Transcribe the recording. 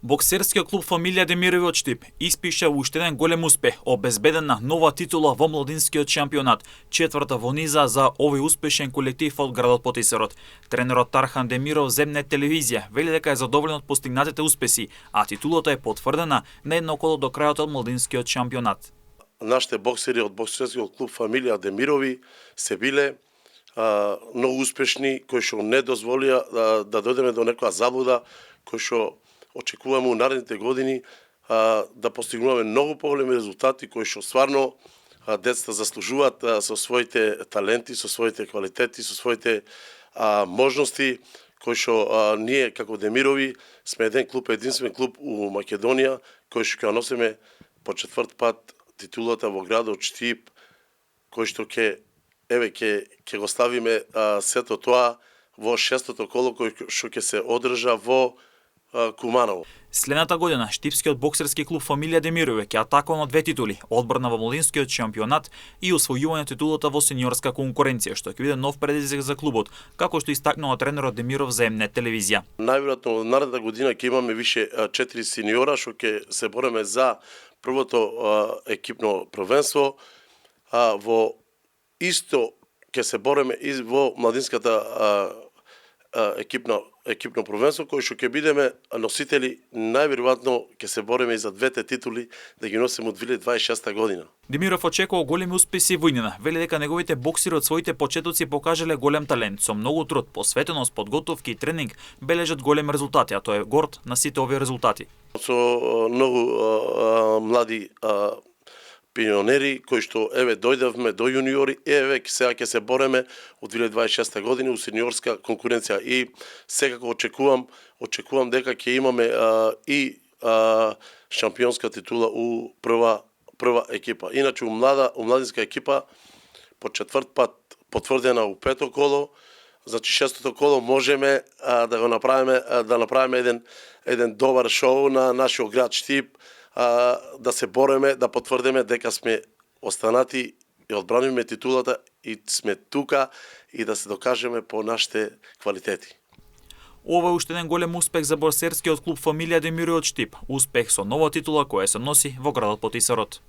Боксерскиот клуб Фамилија Демирови од Штип испиша уште еден голем успех, обезбедена нова титула во младинскиот шампионат, четврта во низа за овој успешен колектив од градот Потисарот. Тренерот Тархан Демиров земне телевизија вели дека е задоволен од постигнатите успеси, а титулата е потврдена на едно коло до крајот од младинскиот шампионат. Нашите боксери од боксерскиот клуб Фамилија Демирови се биле многу успешни, кои што не дозволија да дојдеме до некоја заблуда, кои што очекуваме у наредните години да постигнуваме многу поголеми резултати кои што стварно децата заслужуваат со своите таленти, со своите квалитети, со своите можности, кои што ние како Демирови сме единствен клуб у Македонија кој што ќе носиме по четврт пат титулата во градот Штип, кој што ќе го ставиме сето тоа во шестото коло кој што ќе се одржа во Куманово. Следната година Штипскиот боксерски клуб Фамилија Демирови ќе атакува на две титули, одбрана во младинскиот шампионат и освојување титулата во сениорска конкуренција, што ќе биде нов предизвик за клубот, како што истакнува тренерот Демиров за МН телевизија. Најверојатно наредната година ќе имаме више 4 сениора што ќе се бореме за првото екипно првенство, во исто ќе се бореме и во младинската екипно првенство, кој што ќе бидеме носители, најверојатно ќе се бореме и за двете титули да ги носиме од 2026 година. Демиров очекува големи успеси во иднина. Вели дека неговите боксери од своите почетоци покажале голем талент, со многу труд, посветеност, подготовки и тренинг бележат големи резултати, а тој е горд на сите овие резултати. Со многу млади пионери кои што дојдовме до јуниори, сега ќе се бореме од 2026 година у сениорска конкуренција и секако очекувам дека ќе имаме и шампионска титула у прва екипа. Иначе у младинска екипа по четврт пат потврдена у пето коло, значи шестото коло можеме да направиме еден добар шоу на нашиот град Штип, да се бореме, да потврдиме дека сме останати и одбрануваме титулата и сме тука и да се докажеме по нашите квалитети. Ова е уште еден голем успех за боксерскиот клуб Фамилија Демирови од Штип, успех со нова титула која се носи во градот Потисарот.